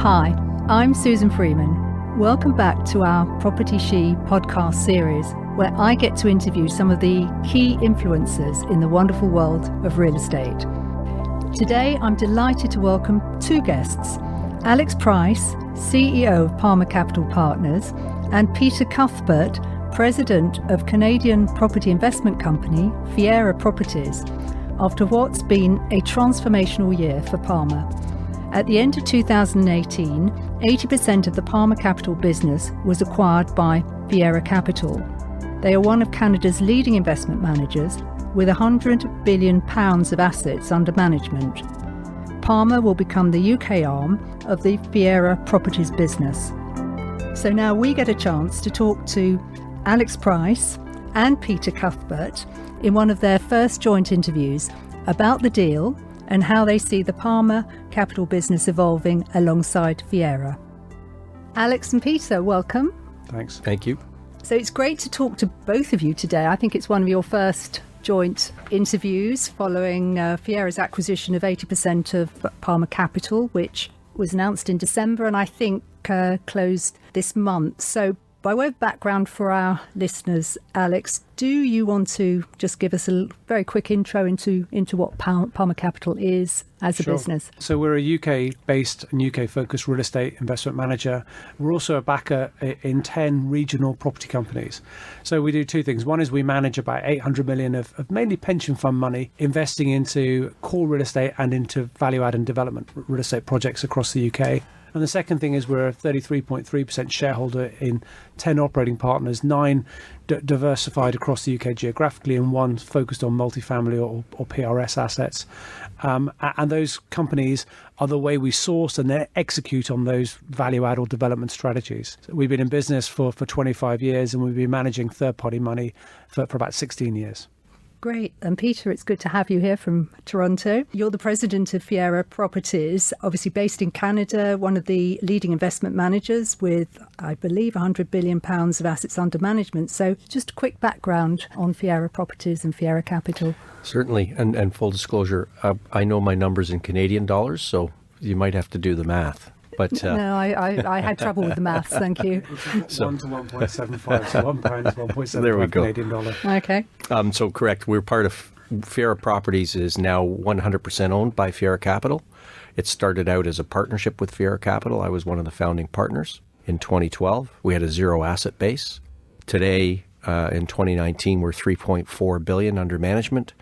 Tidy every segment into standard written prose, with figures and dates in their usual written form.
Hi, I'm Susan Freeman. Welcome back to our PropertyShe podcast series, where I get to interview some of the key influencers in the wonderful world of real estate. Today, I'm delighted to welcome two guests, Alex Price, CEO of Palmer Capital Partners, and Peter Cuthbert, President of Canadian property investment company Fiera Properties, after what's been a transformational year for Palmer. At the end of 2018, 80% of the Palmer Capital business was acquired by Fiera Capital. They are one of Canada's leading investment managers with £100 billion of assets under management. Palmer will become the UK arm of the Fiera Properties business. So now we get a chance to talk to Alex Price and Peter Cuthbert in one of their first joint interviews about the deal and how they see the Palmer Capital business evolving alongside Fiera. Alex and Peter, welcome. Thanks. Thank you. So it's great to talk to both of you today. I think it's one of your first joint interviews following Fiera's acquisition of 80% of Palmer Capital, which was announced in December and I think closed this month. So by way of background for our listeners, Alex, do you want to just give us a very quick intro into what Palmer Capital is as a business? So we're a UK-based and UK-focused real estate investment manager. We're also a backer in 10 regional property companies. So we do two things. One is we manage about 800 million of mainly pension fund money, investing into core real estate and into value-add and development real estate projects across the UK. And the second thing is we're a 33.3% shareholder in 10 operating partners, 9 diversified across the UK geographically and 1 focused on multifamily or PRS assets. And those companies are the way we source and then execute on those value-add or development strategies. So we've been in business for 25 years and we've been managing third-party money for about 16 years. Great. And Peter, it's good to have you here from Toronto. You're the president of Fiera Properties, obviously based in Canada, one of the leading investment managers with, I believe, £100 billion of assets under management. So just a quick background on Fiera Properties and Fiera Capital. Certainly. And full disclosure, I know my numbers in Canadian dollars, so you might have to do the math. But, no, I had trouble with the maths, thank you. 1 to 1.75, so £1 to 1.75 there we go. Canadian dollar. Okay. So correct, we're part of Fiera Properties is now 100% owned by Fiera Capital. It started out as a partnership with Fiera Capital. I was one of the founding partners in 2012. We had a 0 asset base. Today, in 2019, we're 3.4 billion under management.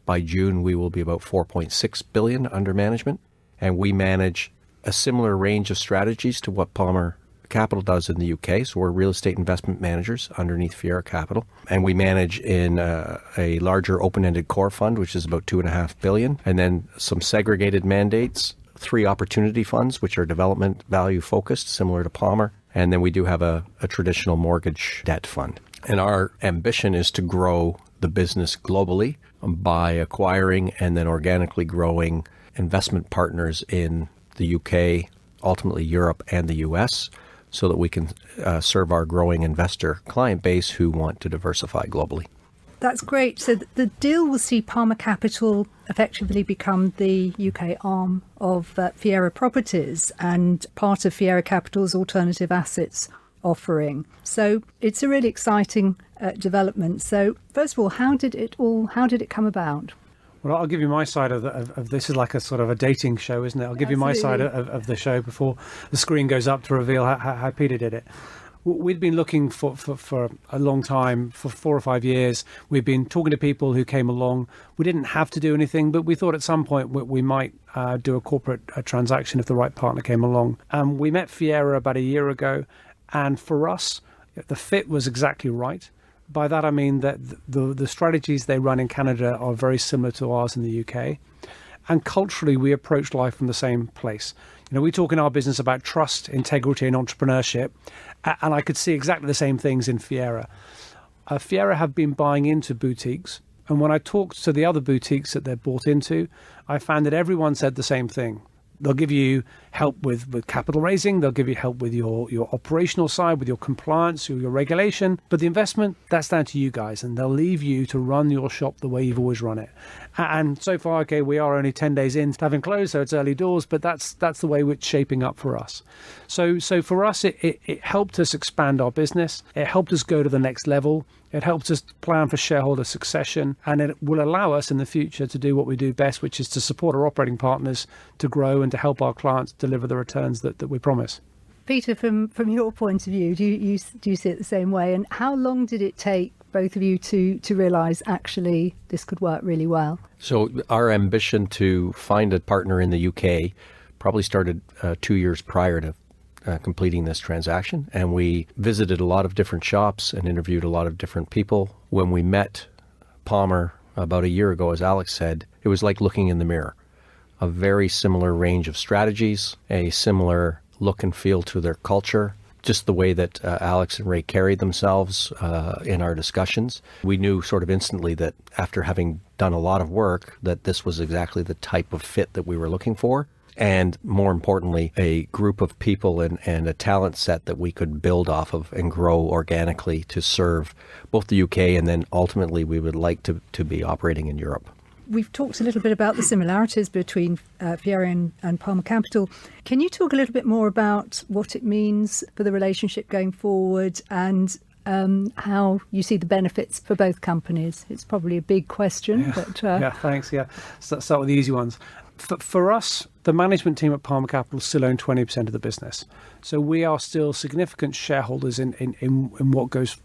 By June, we will be about 4.6 billion under management. And we manage a similar range of strategies to what Palmer Capital does in the UK. So we're real estate investment managers underneath Fiera Capital. And we manage in a larger open-ended core fund, which is about 2.5 billion. And then some segregated mandates, 3 opportunity funds, which are development value focused, similar to Palmer. And then we do have a traditional mortgage debt fund. And our ambition is to grow the business globally by acquiring and then organically growing investment partners in the UK, ultimately Europe and the US, so that we can serve our growing investor client base who want to diversify globally. That's great. So the deal will see Palmer Capital effectively become the UK arm of Fiera Properties and part of Fiera Capital's alternative assets offering. So it's a really exciting development. So first of all, how did it come about? Well, I'll give you my side of this is like a sort of a dating show, isn't it? I'll give you my side of the show before the screen goes up to reveal how Peter did it. We'd been looking for a long time, for 4 or 5 years. We've been talking to people who came along. We didn't have to do anything, but we thought at some point we might do a corporate transaction if the right partner came along. We met Fiera about a year ago, and for us, the fit was exactly right. By that I mean that the strategies they run in Canada are very similar to ours in the UK. And culturally, we approach life from the same place. You know, we talk in our business about trust, integrity, and entrepreneurship. And I could see exactly the same things in Fiera. Fiera have been buying into boutiques. And when I talked to the other boutiques that they're bought into, I found that everyone said the same thing. They'll give you help with capital raising. They'll give you help with your operational side, with your compliance, your regulation. But the investment, that's down to you guys. And they'll leave you to run your shop the way you've always run it. And so far, okay, we are only 10 days in to having closed, so it's early doors, but that's the way it's shaping up for us. So for us, it helped us expand our business. It helped us go to the next level. It helps us plan for shareholder succession, and it will allow us in the future to do what we do best, which is to support our operating partners to grow and to help our clients deliver the returns that we promise. Peter, from your point of view, do you see it the same way? And how long did it take both of you to realise actually this could work really well? So our ambition to find a partner in the UK probably started 2 years prior to completing this transaction, and we visited a lot of different shops and interviewed a lot of different people. When we met Palmer about a year ago, as Alex said, it was like looking in the mirror. A very similar range of strategies, a similar look and feel to their culture, just the way that Alex and Ray carried themselves in our discussions. We knew sort of instantly that after having done a lot of work, that this was exactly the type of fit that we were looking for. And more importantly, a group of people and a talent set that we could build off of and grow organically to serve both the UK, and then ultimately we would like to be operating in Europe. We've talked a little bit about the similarities between Fiera and Palmer Capital. Can you talk a little bit more about what it means for the relationship going forward and how you see the benefits for both companies? It's probably a big question. But Thanks. So start with the easy ones. For us, the management team at Palmer Capital still own 20% of the business. So we are still significant shareholders in what goes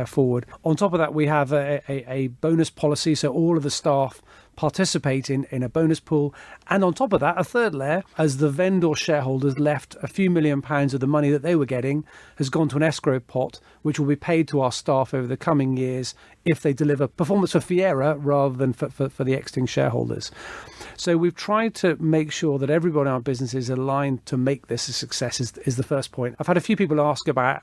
forward. On top of that, we have a bonus policy. So all of the staff participate in a bonus pool. And on top of that, a third layer, as the vendor shareholders left a few £1 million of the money that they were getting has gone to an escrow pot, which will be paid to our staff over the coming years if they deliver performance for Fiera rather than for the exiting shareholders. So we've tried to make sure that everybody in our business is aligned to make this a success is the first point. I've had a few people ask about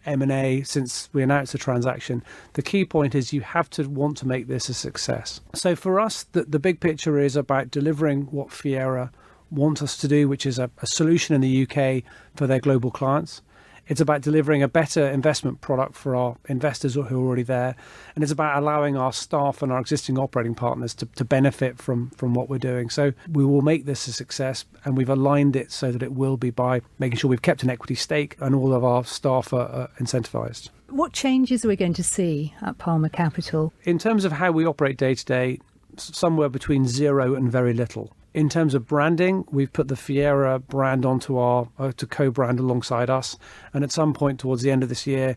M&A since we announced the transaction. The key point is you have to want to make this a success. So for us, the big picture is about delivering what Fiera want us to do, which is a solution in the UK for their global clients. It's about delivering a better investment product for our investors who are already there. And it's about allowing our staff and our existing operating partners to benefit from what we're doing. So we will make this a success, and we've aligned it so that it will be by making sure we've kept an equity stake and all of our staff are incentivized. What changes are we going to see at Palmer Capital? In terms of how we operate day to day, somewhere between zero and very little. In terms of branding, we've put the Fiera brand onto to co-brand alongside us. And at some point towards the end of this year,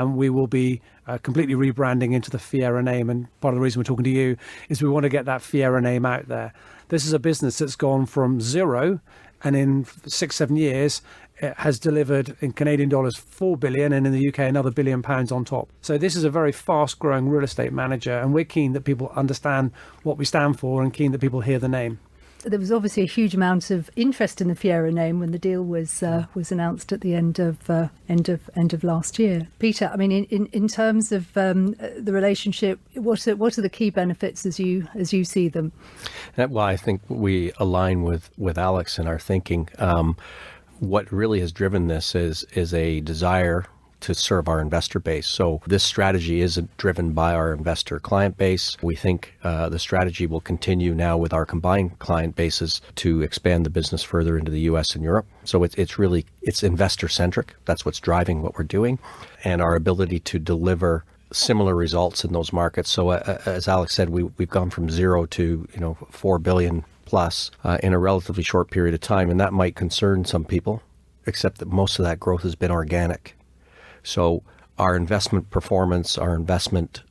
we will be completely rebranding into the Fiera name. And part of the reason we're talking to you is we want to get that Fiera name out there. This is a business that's gone from zero, and in 6-7 years, it has delivered in Canadian dollars 4 billion, and in the UK another £1 billion on top. So this is a very fast growing real estate manager, and we're keen that people understand what we stand for and keen that people hear the name. There was obviously a huge amount of interest in the Fiera name when the deal was announced at the end of last year. Peter, I mean, in terms of the relationship, what are the key benefits as you see them? Well, I think we align with Alex in our thinking. What really has driven this is a desire to serve our investor base. So this strategy isn't driven by our investor client base. We think the strategy will continue now with our combined client bases to expand the business further into the US and Europe. So it's investor centric. That's what's driving what we're doing, and our ability to deliver similar results in those markets. So as Alex said, we've gone from zero to 4 billion plus in a relatively short period of time, and that might concern some people, except that most of that growth has been organic. So our investment performance, our investment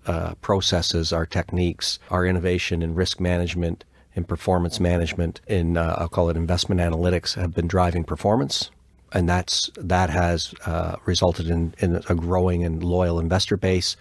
processes, our techniques, our innovation in risk management, in performance management, in I'll call it investment analytics, have been driving performance. And that has resulted in a growing and loyal investor base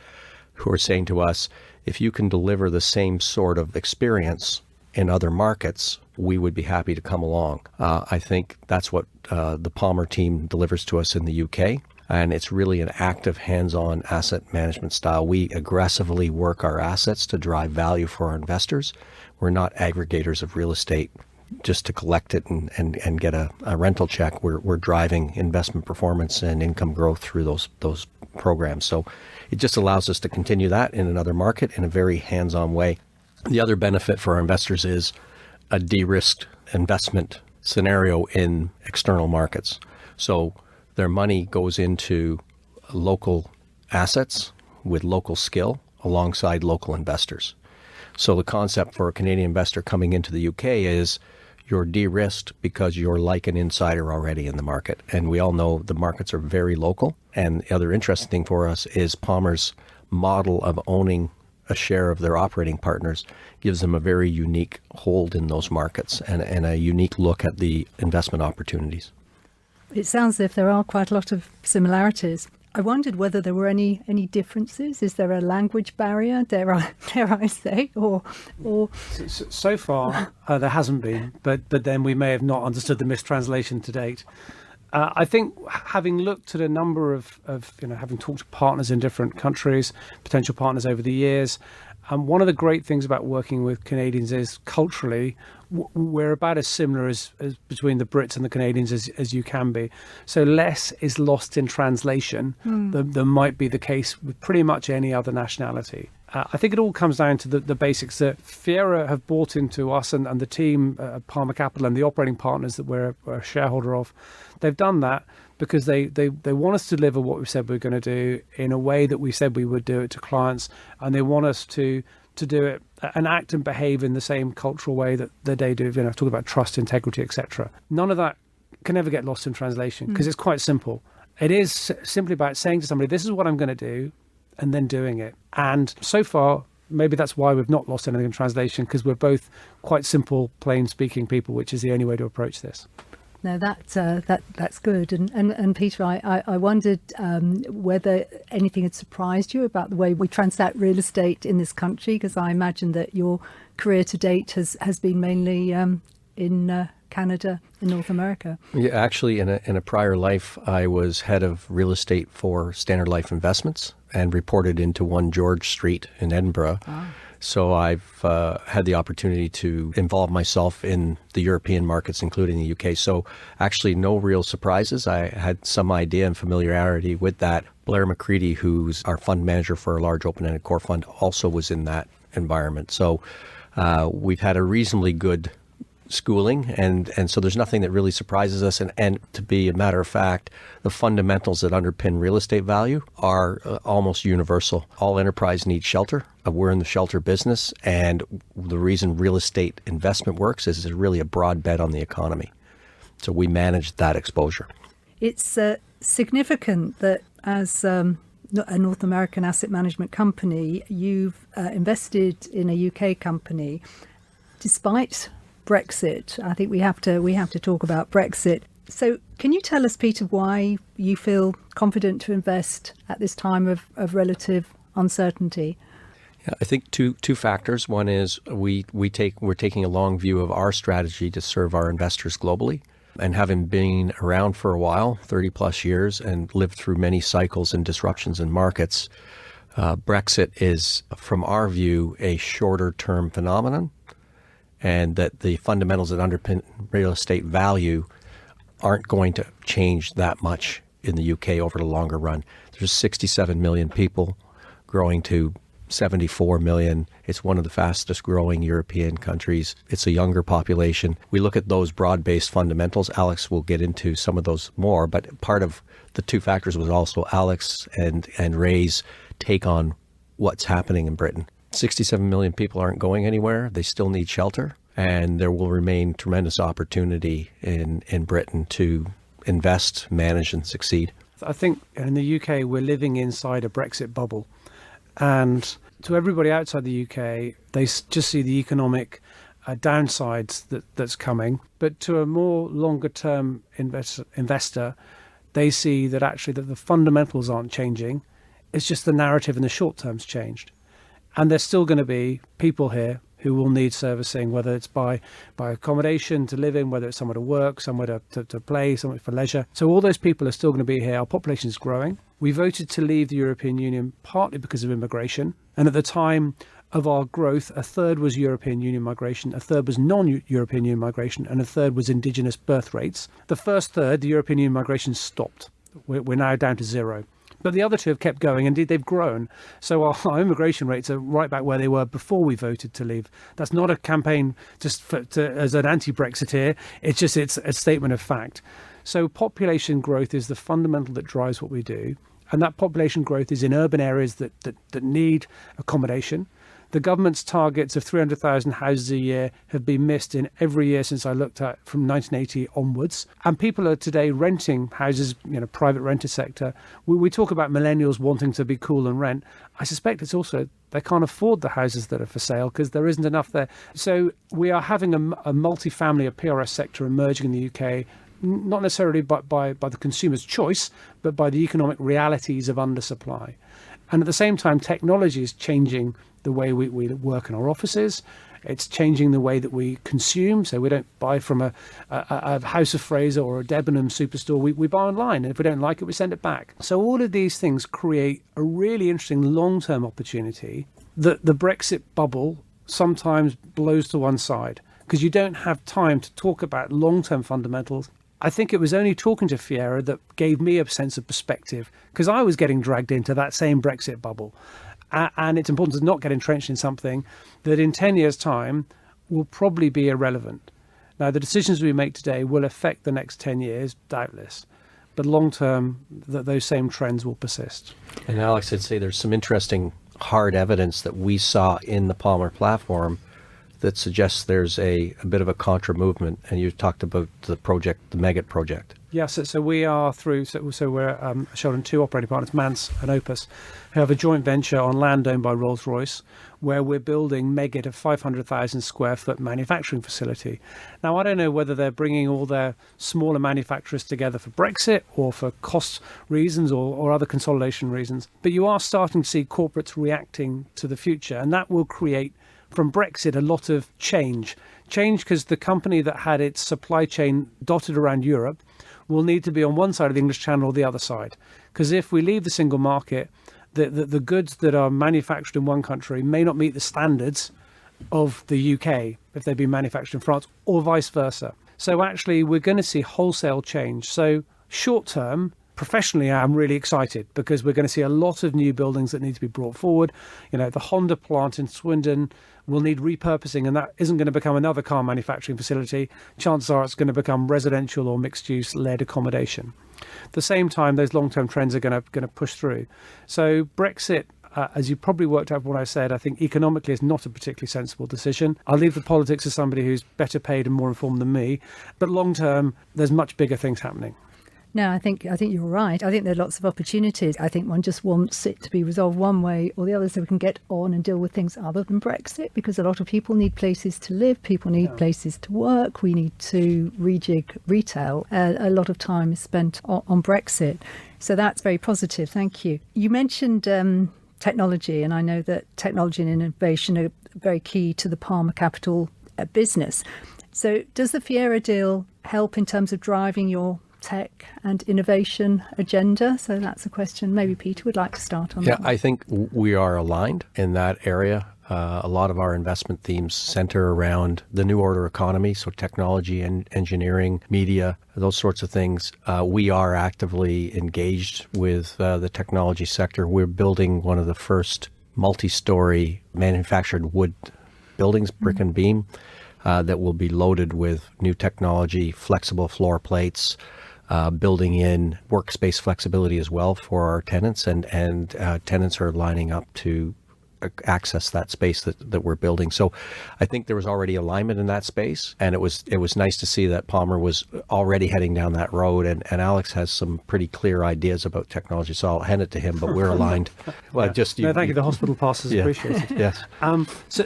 who are saying to us, if you can deliver the same sort of experience in other markets, we would be happy to come along. I think that's what the Palmer team delivers to us in the UK. And it's really an active, hands-on asset management style. We aggressively work our assets to drive value for our investors. We're not aggregators of real estate just to collect it and get a rental check. We're driving investment performance and income growth through those programs. So it just allows us to continue that in another market in a very hands-on way. The other benefit for our investors is a de-risked investment scenario in external markets. So their money goes into local assets with local skill alongside local investors. So the concept for a Canadian investor coming into the UK is you're de-risked because you're like an insider already in the market. And we all know the markets are very local. And the other interesting thing for us is Palmer's model of owning a share of their operating partners gives them a very unique hold in those markets and a unique look at the investment opportunities. It sounds as if there are quite a lot of similarities. I wondered whether there were any differences. Is there a language barrier, dare I say, or? So far, there hasn't been, but then we may have not understood the mistranslation to date. I think having looked at a number of having talked to partners in different countries, potential partners over the years, one of the great things about working with Canadians is culturally, we're about as similar as between the Brits and the Canadians as you can be. So less is lost in translation than might be the case with pretty much any other nationality. I think it all comes down to the basics that Fiera have bought into us and the team, Palmer Capital, and the operating partners that we're a shareholder of. They've done that because they want us to deliver what we said we were going to do in a way that we said we would do it to clients, and they want us to do it and act and behave in the same cultural way that they do. Talk about trust, integrity, etc. None of that can ever get lost in translation because it's quite simple. It is simply about saying to somebody, this is what I'm going to do, and then doing it. And so far, maybe that's why we've not lost anything in translation, because we're both quite simple, plain speaking people, which is the only way to approach this. No, that's good. And Peter, I wondered whether anything had surprised you about the way we transact real estate in this country, because I imagine that your career to date has been mainly in Canada and North America. Yeah, actually, in a prior life, I was head of real estate for Standard Life Investments and reported into 1 George Street in Edinburgh. Ah. So I've had the opportunity to involve myself in the European markets, including the UK. So actually no real surprises. I had some idea and familiarity with that. Blair McCready, who's our fund manager for a large open-ended core fund, also was in that environment. So we've had a reasonably good schooling, and so there's nothing that really surprises us. And to be a matter of fact, the fundamentals that underpin real estate value are almost universal. All enterprise needs shelter. We're in the shelter business, and the reason real estate investment works is it's really a broad bet on the economy. So we manage that exposure. It's significant that as a North American asset management company, you've invested in a UK company despite Brexit. I think we have to talk about Brexit. So can you tell us, Peter, why you feel confident to invest at this time of relative uncertainty? Yeah, I think two factors. One is we're taking a long view of our strategy to serve our investors globally. And having been around for a while, 30 plus years, and lived through many cycles and disruptions in markets, Brexit is, from our view, a shorter term phenomenon, and that the fundamentals that underpin real estate value aren't going to change that much in the UK over the longer run. There's 67 million people growing to 74 million. It's one of the fastest growing European countries. It's a younger population. We look at those broad-based fundamentals. Alex will get into some of those more, but part of the two factors was also Alex and Ray's take on what's happening in Britain. 67 million people aren't going anywhere. They still need shelter, and there will remain tremendous opportunity in Britain to invest, manage, and succeed. I think in the UK, we're living inside a Brexit bubble. And to everybody outside the UK, they just see the economic downsides that's coming. But to a more longer-term investor, they see that actually that the fundamentals aren't changing. It's just the narrative in the short term's changed. And there's still going to be people here who will need servicing, whether it's by accommodation to live in, whether it's somewhere to work, somewhere to play, somewhere for leisure. So all those people are still going to be here. Our population is growing. We voted to leave the European Union partly because of immigration. And at the time, of our growth, a third was European Union migration, a third was non-European Union migration, and a third was indigenous birth rates. The first third, the European Union migration, stopped. We're now down to zero. But the other two have kept going. Indeed, they've grown. So our immigration rates are right back where they were before we voted to leave. That's not a campaign just as an anti-Brexiteer. It's a statement of fact. So population growth is the fundamental that drives what we do. And that population growth is in urban areas that need accommodation. The government's targets of 300,000 houses a year have been missed in every year since I looked at from 1980 onwards. And people are today renting houses, private renter sector. We talk about millennials wanting to be cool and rent. I suspect it's also they can't afford the houses that are for sale because there isn't enough there. So we are having a multifamily, a PRS sector emerging in the UK, not necessarily by the consumer's choice, but by the economic realities of undersupply. And at the same time, technology is changing the way we work in our offices. It's changing the way that we consume. So we don't buy from a House of Fraser or a Debenham superstore. We buy online. And if we don't like it, we send it back. So all of these things create a really interesting long-term opportunity that the Brexit bubble sometimes blows to one side because you don't have time to talk about long-term fundamentals. I think it was only talking to Fiera that gave me a sense of perspective because I was getting dragged into that same Brexit bubble. And it's important to not get entrenched in something that in 10 years' time will probably be irrelevant. Now, the decisions we make today will affect the next 10 years, doubtless. But long term, those same trends will persist. And Alex, I'd say there's some interesting hard evidence that we saw in the Palmer platform that suggests there's a bit of a contra movement. And you talked about the project, the Megget project. Yes, so we are through, so we're shown two operating partners, Mance and Opus, who have a joint venture on land owned by Rolls-Royce, where we're building Megget, a 500,000 square foot manufacturing facility. Now, I don't know whether they're bringing all their smaller manufacturers together for Brexit or for cost reasons or other consolidation reasons, but you are starting to see corporates reacting to the future, and that will create from Brexit a lot of change because the company that had its supply chain dotted around Europe will need to be on one side of the English Channel or the other side. Because if we leave the single market, the goods that are manufactured in one country may not meet the standards of the UK if they've been manufactured in France or vice versa. So actually, we're going to see wholesale change. So short term, professionally, I'm really excited because we're going to see a lot of new buildings that need to be brought forward. The Honda plant in Swindon will need repurposing, and that isn't going to become another car manufacturing facility. Chances are it's going to become residential or mixed-use led accommodation. At the same time, those long-term trends are going to push through. So Brexit, as you probably worked out from what I said, I think economically is not a particularly sensible decision. I'll leave the politics to somebody who's better paid and more informed than me. But long-term, there's much bigger things happening. No, I think you're right. I think there are lots of opportunities. I think one just wants it to be resolved one way or the other so we can get on and deal with things other than Brexit, because a lot of people need places to live, people need places to work, we need to rejig retail. A lot of time is spent on Brexit. So that's very positive. Thank you. You mentioned technology, and I know that technology and innovation are very key to the Palmer Capital business. So does the Fiera deal help in terms of driving your tech and innovation agenda? So that's a question maybe Peter would like to start on. Yeah, I think we are aligned in that area. A lot of our investment themes center around the new order economy, so technology and engineering, media, those sorts of things. We are actively engaged with the technology sector. We're building one of the first multi-story manufactured wood buildings, brick and beam, that will be loaded with new technology, flexible floor plates, building in workspace flexibility as well for our tenants, and tenants are lining up to access that space that we're building. So I think there was already alignment in that space, and it was nice to see that Palmer was already heading down that road, and Alex has some pretty clear ideas about technology, so I'll hand it to him, but we're aligned. Well, thank you. The hospital pass is appreciated. Yes.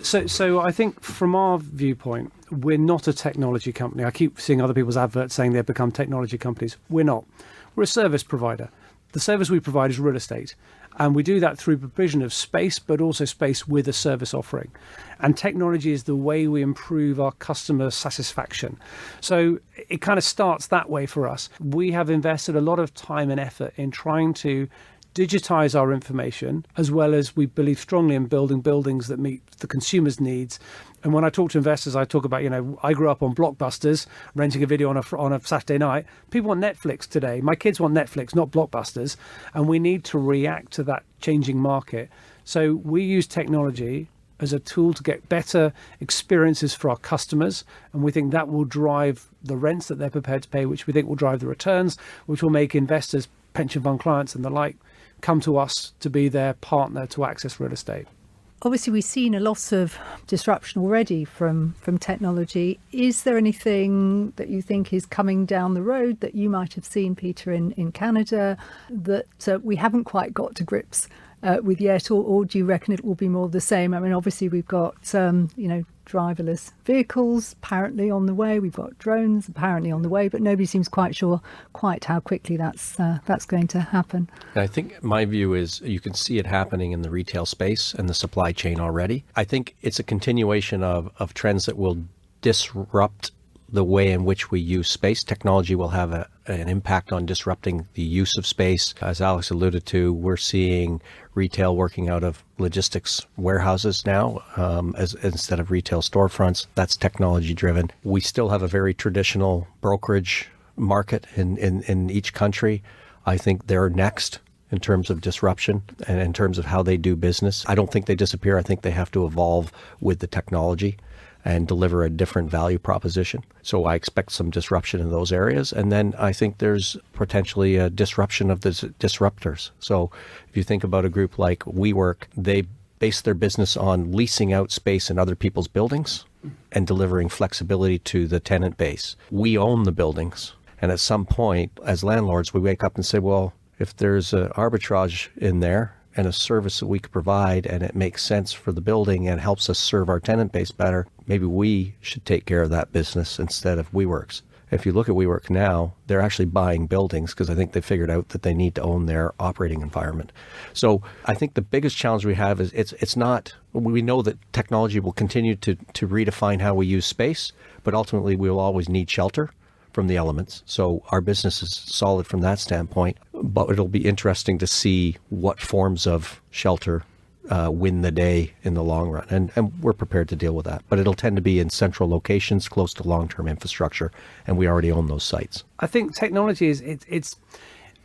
So I think from our viewpoint, we're not a technology company. I keep seeing other people's adverts saying they've become technology companies. We're not. We're a service provider. The service we provide is real estate. And we do that through provision of space, but also space with a service offering. And technology is the way we improve our customer satisfaction. So it kind of starts that way for us. We have invested a lot of time and effort in trying to digitize our information, as well as we believe strongly in building buildings that meet the consumer's needs. And when I talk to investors, I talk about, I grew up on Blockbusters, renting a video on a Saturday night. People want Netflix today. My kids want Netflix, not Blockbusters. And we need to react to that changing market. So we use technology as a tool to get better experiences for our customers. And we think that will drive the rents that they're prepared to pay, which we think will drive the returns, which will make investors, pension fund clients and the like, come to us to be their partner to access real estate. Obviously, we've seen a lot of disruption already from technology. Is there anything that you think is coming down the road that you might have seen, Peter, in Canada that we haven't quite got to grips with yet, or do you reckon it will be more the same? I mean, obviously, we've got, driverless vehicles apparently on the way. We've got drones apparently on the way, but nobody seems quite sure quite how quickly that's going to happen. I think my view is you can see it happening in the retail space and the supply chain already. I think it's a continuation of trends that will disrupt the way in which we use space. Technology will have an impact on disrupting the use of space. As Alex alluded to, we're seeing retail working out of logistics warehouses now as instead of retail storefronts. That's technology driven. We still have a very traditional brokerage market in each country. I think they're next in terms of disruption and in terms of how they do business. I don't think they disappear. I think they have to evolve with the technology and deliver a different value proposition. So I expect some disruption in those areas. And then I think there's potentially a disruption of the disruptors. So if you think about a group like WeWork, they base their business on leasing out space in other people's buildings and delivering flexibility to the tenant base. We own the buildings. And at some point, as landlords, we wake up and say, well, if there's an arbitrage in there, and a service that we could provide and it makes sense for the building and helps us serve our tenant base better, maybe we should take care of that business instead of WeWork's. If you look at WeWork now, they're actually buying buildings because I think they figured out that they need to own their operating environment. So I think the biggest challenge we have is it's not, we know that technology will continue to redefine how we use space, but ultimately we will always need shelter from the elements. So our business is solid from that standpoint, but it'll be interesting to see what forms of shelter win the day in the long run. And we're prepared to deal with that. But it'll tend to be in central locations close to long-term infrastructure, and we already own those sites. I think technology it's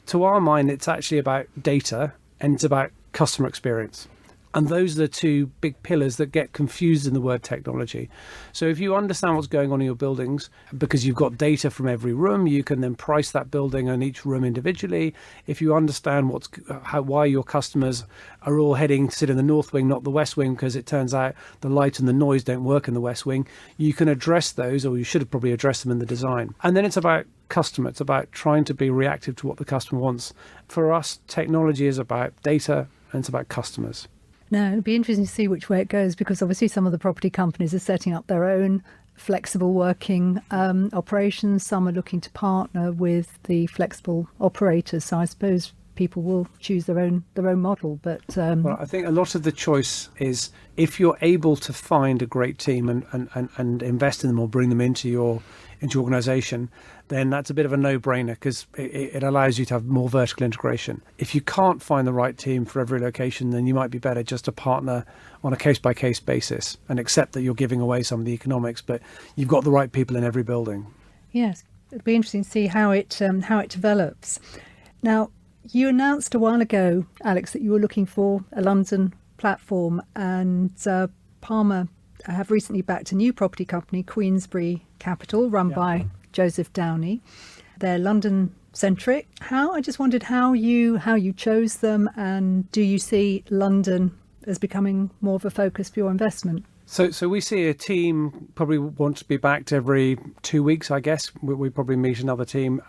to our mind, it's actually about data and it's about customer experience. And those are the two big pillars that get confused in the word technology. So if you understand what's going on in your buildings, because you've got data from every room, you can then price that building and each room individually. If you understand why your customers are all heading to sit in the north wing, not the west wing, because it turns out the light and the noise don't work in the west wing, you can address those, or you should have probably addressed them in the design. And then it's about customer. It's about trying to be reactive to what the customer wants. For us, technology is about data and it's about customers. Now, it'll be interesting to see which way it goes, because obviously some of the property companies are setting up their own flexible working operations. Some are looking to partner with the flexible operators. So I suppose people will choose their own model. But well, I think a lot of the choice is if you're able to find a great team and invest in them or bring them into your organization, then that's a bit of a no-brainer because it allows you to have more vertical integration. If you can't find the right team for every location, then you might be better just to partner on a case-by-case basis and accept that you're giving away some of the economics, but you've got the right people in every building. Yes, it'll be interesting to see how it develops. Now, you announced a while ago, Alex, that you were looking for a London platform, and Palmer have recently backed a new property company, Queensbury Capital, run by Joseph Downey. They're London-centric. I just wondered how you chose them, and do you see London as becoming more of a focus for your investment? So we see a team probably want to be backed every 2 weeks, I guess. We probably meet another team.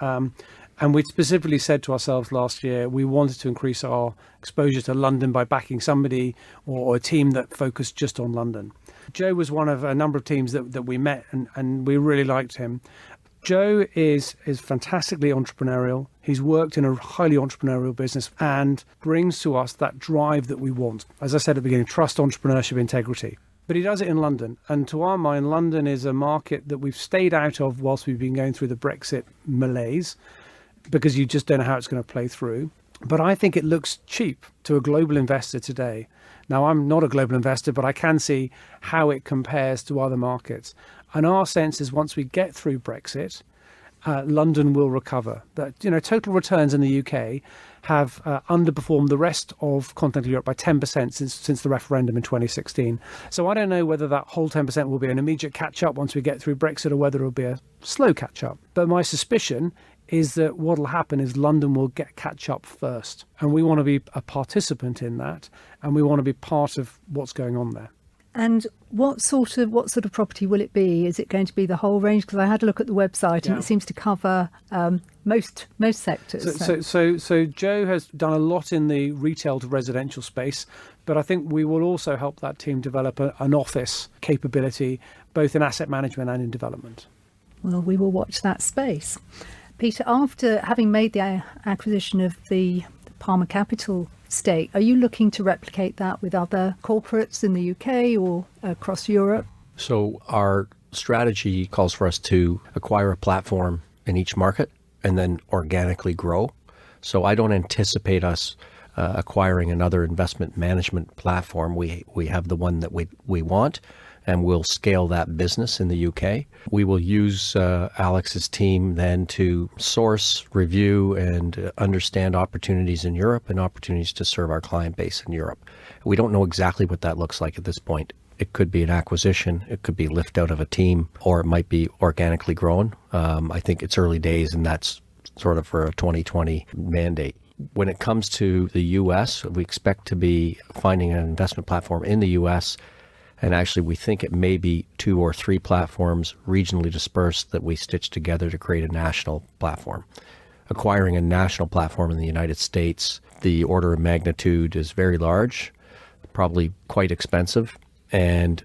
And we specifically said to ourselves last year, we wanted to increase our exposure to London by backing somebody or a team that focused just on London. Joe was one of a number of teams that we met, and we really liked him. Joe is fantastically entrepreneurial. He's worked in a highly entrepreneurial business and brings to us that drive that we want. As I said at the beginning, trust, entrepreneurship, integrity. But he does it in London. And to our mind, London is a market that we've stayed out of whilst we've been going through the Brexit malaise, because you just don't know how it's going to play through. But I think it looks cheap to a global investor today. Now, I'm not a global investor, but I can see how it compares to other markets. And our sense is once we get through Brexit, London will recover. That, total returns in the UK have underperformed the rest of continental Europe by 10% since the referendum in 2016. So I don't know whether that whole 10% will be an immediate catch-up once we get through Brexit or whether it will be a slow catch-up. But my suspicion is that what will happen is London will catch up first. And we want to be a participant in that, and we want to be part of what's going on there. And what sort of property will it be? Is it going to be the whole range? Because I had a look at the website and it seems to cover most sectors. So Joe has done a lot in the retail to residential space, but I think we will also help that team develop an office capability, both in asset management and in development. Well, we will watch that space. Peter, after having made the acquisition of the Palmer Capital stake, are you looking to replicate that with other corporates in the UK or across Europe? So our strategy calls for us to acquire a platform in each market and then organically grow. So I don't anticipate us acquiring another investment management platform. We have the one that we want, and we'll scale that business in the UK. We will use Alex's team then to source, review, and understand opportunities in Europe and opportunities to serve our client base in Europe. We don't know exactly what that looks like at this point. It could be an acquisition, it could be lift out of a team, or it might be organically grown. I think it's early days, and that's sort of for a 2020 mandate. When it comes to the US, we expect to be finding an investment platform in the US. And actually, we think it may be 2 or 3 platforms regionally dispersed that we stitch together to create a national platform. Acquiring a national platform in the United States, the order of magnitude is very large, probably quite expensive, and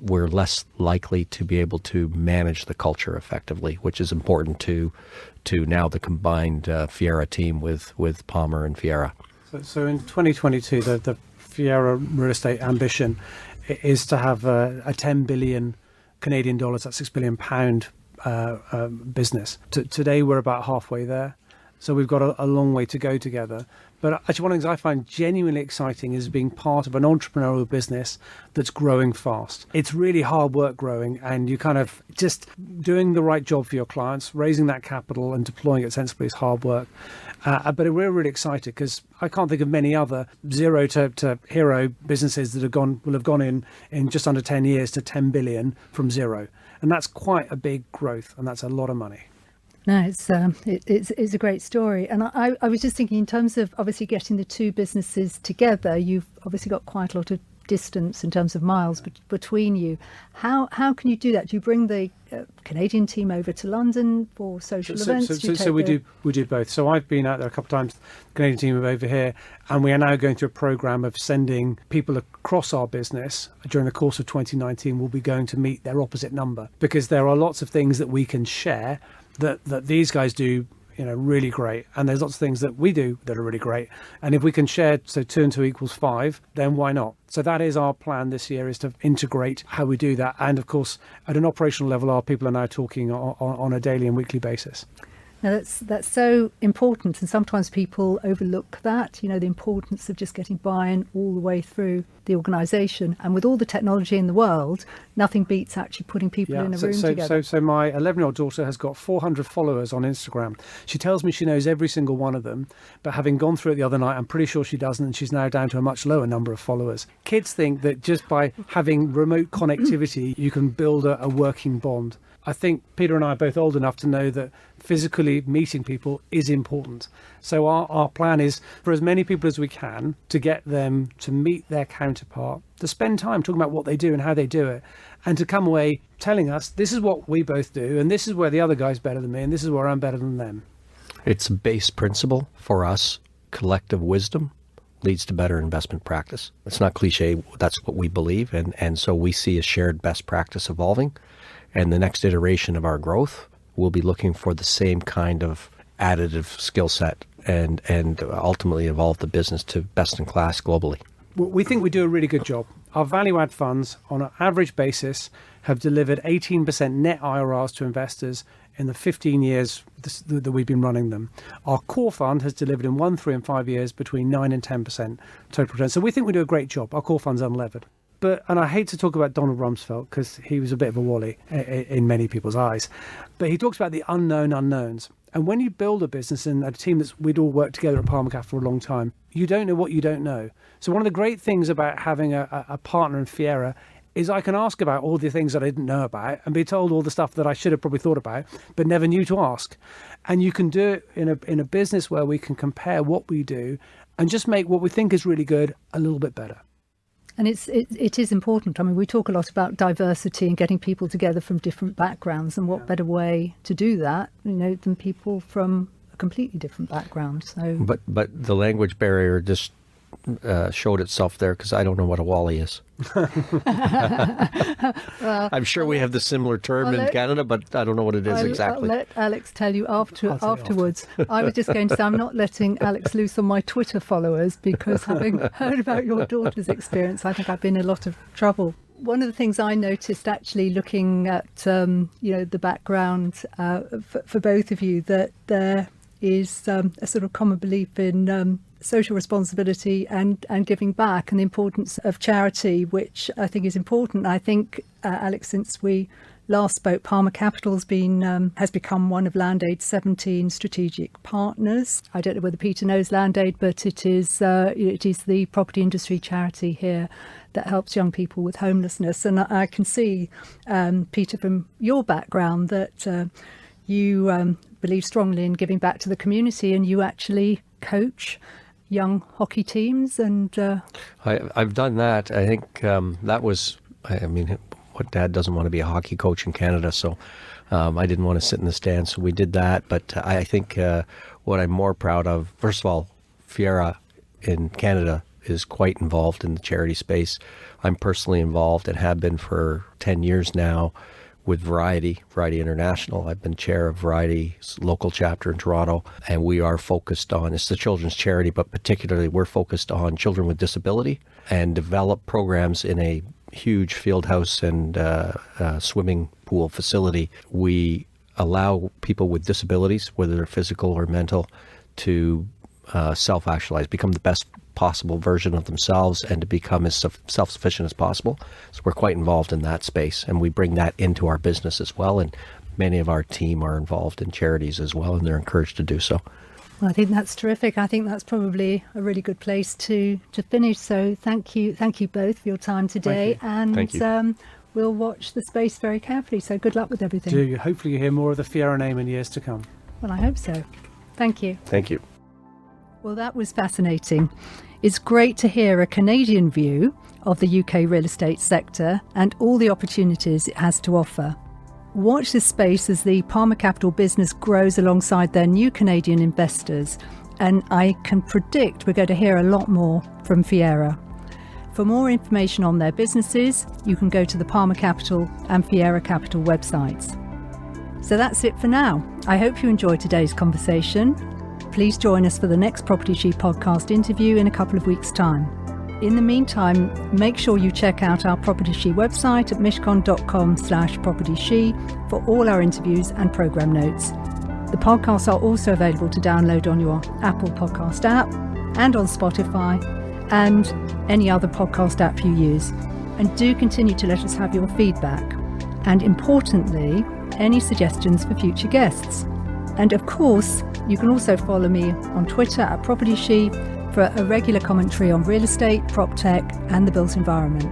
we're less likely to be able to manage the culture effectively, which is important to now the combined Fiera team with Palmer and Fiera. So in 2022, the Fiera Real Estate ambition is to have a 10 billion Canadian dollars, that's £6 billion business. Today we're about halfway there, so we've got a long way to go together. But actually, one of the things I find genuinely exciting is being part of an entrepreneurial business that's growing fast. It's really hard work growing, and you kind of just doing the right job for your clients, raising that capital and deploying it sensibly is hard work. But we're really excited because I can't think of many other zero to hero businesses that will have gone in just under 10 years to 10 billion from zero. And that's quite a big growth, and that's a lot of money. No, it's a great story. And I was just thinking, in terms of obviously getting the two businesses together, you've obviously got quite a lot of distance in terms of miles between you. How can you do that? Do you bring the Canadian team over to London for social events? We do both. So I've been out there a couple of times. The Canadian team are over here, and we are now going through a program of sending people across our business during the course of 2019. We'll be going to meet their opposite number, because there are lots of things that we can share that these guys do, really great, and there's lots of things that we do that are really great, and if we can share, so 2 and 2 equals 5, then why not? So that is our plan this year, is to integrate how we do that. And of course, at an operational level, our people are now talking on a daily and weekly basis. Now that's so important, and sometimes people overlook that, the importance of just getting buy-in all the way through the organisation. And with all the technology in the world, nothing beats actually putting people in a room together. So my 11-year-old daughter has got 400 followers on Instagram. She tells me she knows every single one of them, but having gone through it the other night, I'm pretty sure she doesn't, and she's now down to a much lower number of followers. Kids think that just by having remote connectivity, you can build a working bond. I think Peter and I are both old enough to know that physically meeting people is important. So our plan is for as many people as we can to get them to meet their counterpart, to spend time talking about what they do and how they do it, and to come away telling us, this is what we both do, and this is where the other guy's better than me, and this is where I'm better than them. It's a base principle for us. Collective wisdom leads to better investment practice. It's not cliche. That's what we believe. And so we see a shared best practice evolving. And the next iteration of our growth, we'll be looking for the same kind of additive skill set and ultimately evolve the business to best in class globally. We think we do a really good job. Our value add funds, on an average basis, have delivered 18% net IRRs to investors in the 15 years that we've been running them. Our core fund has delivered in 1, 3 and 5 years between 9 and 10% total return. So we think we do a great job. Our core fund's unlevered. And I hate to talk about Donald Rumsfeld because he was a bit of a wally in many people's eyes. But he talks about the unknown unknowns. And when you build a business and a team we'd all worked together at Palmer Capital for a long time, you don't know what you don't know. So one of the great things about having a partner in Fiera is I can ask about all the things that I didn't know about and be told all the stuff that I should have probably thought about, but never knew to ask. And you can do it in a business where we can compare what we do and just make what we think is really good a little bit better. And it is important. I mean, we talk a lot about diversity and getting people together from different backgrounds, and what better way to do that, than people from a completely different background. So, but the language barrier just showed itself there, because I don't know what a wally is. I'm sure we have the similar term in Canada, but I don't know what it is exactly. I'll let Alex tell you afterwards. I was just going to say, I'm not letting Alex loose on my Twitter followers, because having heard about your daughter's experience, I think I've been in a lot of trouble. One of the things I noticed, actually, looking at the background for both of you, that there is a sort of common belief in social responsibility and giving back, and the importance of charity, which I think is important. I think, Alex, since we last spoke, Palmer Capital has become one of LandAid's 17 strategic partners. I don't know whether Peter knows LandAid, but it is the property industry charity here that helps young people with homelessness. And I can see, Peter, from your background, that you believe strongly in giving back to the community, and you actually coach young hockey teams. And I've done that. I think that was, what dad doesn't want to be a hockey coach in Canada, so I didn't want to sit in the stands, so we did that. But I think what I'm more proud of, first of all, Fiera in Canada is quite involved in the charity space. I'm personally involved and have been for 10 years now with Variety International. I've been chair of Variety's local chapter in Toronto, and we are focused on, it's the children's charity, but particularly we're focused on children with disability, and develop programs in a huge field house and swimming pool facility. We allow people with disabilities, whether they're physical or mental, to self-actualize, become the best possible version of themselves, and to become as self-sufficient as possible. So we're quite involved in that space, and we bring that into our business as well. And many of our team are involved in charities as well, and they're encouraged to do so. Well, I think that's terrific. I think that's probably a really good place to finish. So thank you both for your time today. Thank you. And we'll watch the space very carefully. So good luck with everything. Hopefully you hear more of the Fiera name in years to come. Well, I hope so. Thank you. Thank you. Well, that was fascinating. It's great to hear a Canadian view of the UK real estate sector and all the opportunities it has to offer. Watch this space as the Palmer Capital business grows alongside their new Canadian investors, and I can predict we're going to hear a lot more from Fiera. For more information on their businesses, you can go to the Palmer Capital and Fiera Capital websites. So that's it for now. I hope you enjoyed today's conversation. Please join us for the next PropertyShe podcast interview in a couple of weeks' time. In the meantime, make sure you check out our PropertyShe website at mishcon.com/PropertyShe for all our interviews and program notes. The podcasts are also available to download on your Apple Podcast app and on Spotify and any other podcast app you use. And do continue to let us have your feedback, and importantly, any suggestions for future guests. And of course, you can also follow me on Twitter at PropertyShe for a regular commentary on real estate, prop tech, and the built environment.